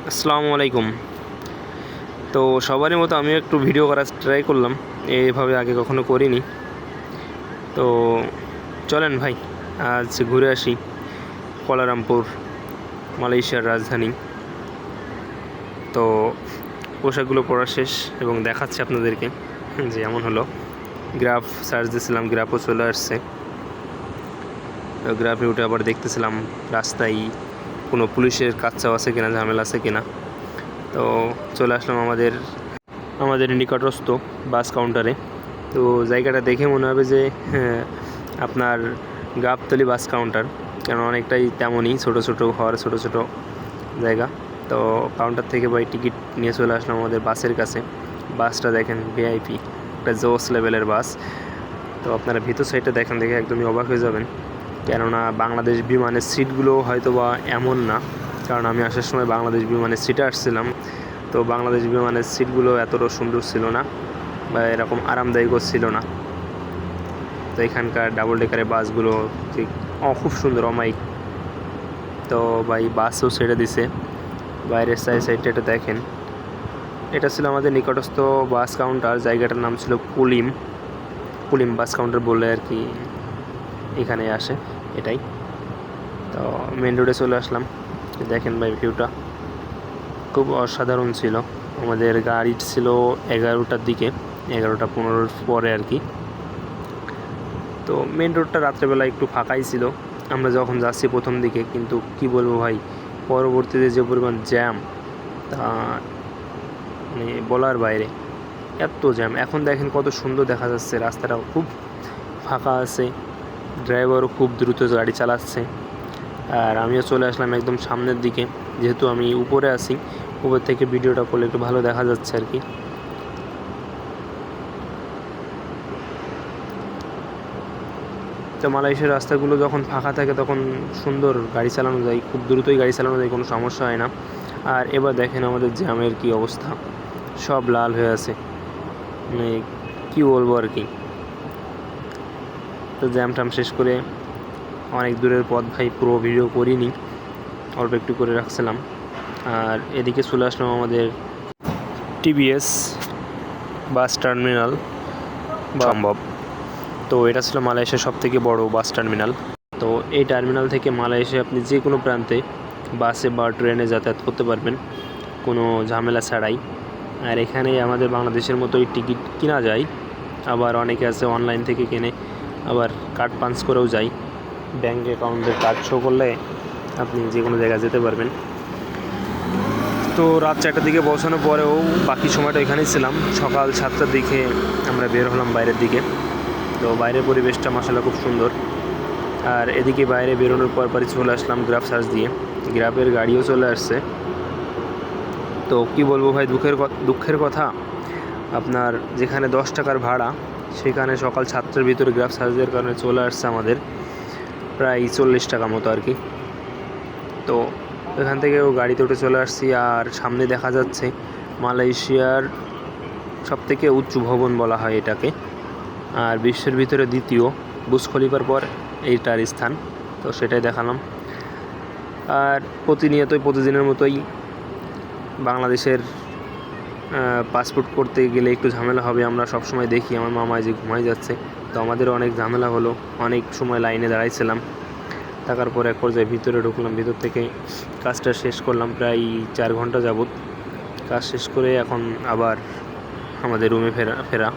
আসসালামু আলাইকুম। তো সবারই মতো আমিও একটু ভিডিও করার ট্রাই করলাম, এইভাবে আগে কখনো করিনি। তো চলেন ভাই, আজ ঘুরে আসি কুয়ালালামপুর, মালয়েশিয়ার রাজধানী। তো পোশাকগুলো পরা শেষ এবং দেখাচ্ছি আপনাদেরকে যে এমন হলো। গ্রাফ সার্চ দিয়েছিলাম, গ্রাফও চলে আসছে। গ্রাফে উঠে আবার দেখতেছিলাম রাস্তায় কোনো পুলিশের কাচ্চাও আছে কিনা, ঝামেলা আছে কিনা। তো চলে আসলাম আমাদের নিকটস্থ বাস কাউন্টারে। তো জায়গাটা দেখে মনে হবে যে আপনার গাবতলী বাস কাউন্টার, কেন অনেকটাই তেমনই, ছোট ছোট ঘর, ছোট ছোট জায়গা। তো কাউন্টার থেকে ভাই টিকিট নিয়ে চলে আসলাম আমাদের বাসের কাছে। বাসটা দেখেন ভিআইপি, একটা জোস লেভেলের বাস। তো আপনারা ভিতর সাইডটা দেখেন, দেখে একদমই অবাক হয়ে যাবেন, কেননা বাংলাদেশ বিমানের সিটগুলো হয়তো বা এমন না, কারণ আমি আসার সময় বাংলাদেশ বিমানের সিটে আসছিলাম। তো বাংলাদেশ বিমানের সিটগুলো এতটা সুন্দর ছিল না বা এরকম আরামদায়কও ছিল না। তো এখানকার ডাবল ডেকারের বাসগুলো ঠিক খুব সুন্দর, অমায়িক। তো ভাই বাসও ছেড়ে দিছে, বাইরের সাইডটা এটা দেখেন। এটা ছিল আমাদের নিকটস্থ বাস কাউন্টার, জায়গাটার নাম ছিল কুলিম বাস কাউন্টার বলে আর কি এখানে আসে, এটাই। তো মেন রোডে চলে আসলাম, দেখেন ভাই ভিউটা খুব অসাধারণ ছিল। আমাদের গাড়ি ছিল 11টার দিকে, 11টা 15 পরে আর কি। তো মেন রোডটা রাত্রেবেলা একটু ফাঁকাই ছিল আমরা যখন যাচ্ছি প্রথম দিকে, কিন্তু কি বলবো ভাই, পরবর্তীতে যে পরিমাণ জ্যাম, তা মানে বলার বাইরে, এত জ্যাম। এখন দেখেন কত সুন্দর দেখা যাচ্ছে, রাস্তাটাও খুব ফাঁকা আছে, ড্রাইভারও খুব দ্রুত গাড়ি চালাচ্ছে। আর আমিও চলে আসলাম একদম সামনের দিকে, যেহেতু আমি উপরে আছি, উপর থেকে ভিডিওটা করলে একটু ভালো দেখা যাচ্ছে আর কি। তো মালয়েশিয়ার রাস্তাগুলো যখন ফাঁকা থাকে তখন সুন্দর গাড়ি চালানো যায়, খুব দ্রুতই গাড়ি চালানো যায়, কোনো সমস্যা হয় না। আর এবার দেখেন আমাদের জ্যামের কি অবস্থা, সব লাল হয়ে আছে, মানে কী বলবো আর কি। তো জ্যাম ট্যাম শেষ করে অনেক দূরের পথ ভাই, পুরো ভিডিও করিনি, অল্প একটু করে রাখছিলাম। আর এদিকে চলে আসলাম আমাদের টিবিএস বাস টার্মিনাল সম্ভব। তো এটা ছিল মালয়েশিয়ার সবথেকে বড় বাস টার্মিনাল। তো এই টার্মিনাল থেকে মালয়েশিয়া আপনি যে কোনো প্রান্তে বাসে বা ট্রেনে যাতায়াত করতে পারবেন কোনো ঝামেলা ছাড়াই। আর এখানে আমাদের বাংলাদেশের মতোই টিকিট কেনা যায়, আবার অনেকে আছে অনলাইন থেকে কেনে, আবার কার্ড পাঞ্চ করেও যায়। ব্যাঙ্ক অ্যাকাউন্টের কার্ড শো করলে আপনি যে কোনো জায়গায় যেতে পারবেন। তো রাত 4টার দিকে পৌঁছানোর পরেও বাকি সময়টা এখানেই ছিলাম। সকাল 7টার দিকে আমরা বের হলাম বাইরের দিকে। তো বাইরের পরিবেশটা মাশাআল্লাহ খুব সুন্দর। আর এদিকে বাইরে বেরোনোর পরই চলে আসলাম গ্রাফ সার্চ দিয়ে, গ্রাফের গাড়িও চলে আসছে। তো কি বলবো ভাই, দুঃখের কথা, আপনার যেখানে 10 টাকার ভাড়া, সেখানে সকাল 7টার ভিতরে গ্রাফ সার্চের কারণে চলে আসছে আমাদের প্রায় 40 টাকা মতো আর কি। তো এখান থেকেও গাড়িতে উঠে চলে আসছি। আর সামনে দেখা যাচ্ছে মালয়েশিয়ার সবথেকে উঁচু ভবন বলা হয় এটাকে, আর বিশ্বের ভিতরে দ্বিতীয়, বুর্জ খলিফার পর এইটার স্থান। তো সেটাই দেখালাম। আর প্রতিদিনের মতোই বাংলাদেশের পাসপোর্ট করতে গেলে একটু ঝামেলা হবে, আমরা সবসময় দেখি আমার মামায় যে ঘুমাই যাচ্ছে। তো আমাদেরও অনেক ঝামেলা হলো, অনেক সময় লাইনে দাঁড়াইছিলাম। থাকার পর এক পর্যায়ে ভিতরে ঢুকলাম, ভিতর থেকে কাজটা শেষ করলাম, প্রায় 4 ঘন্টা যাবত কাজ শেষ করে এখন আবার আমাদের রুমে ফেরা।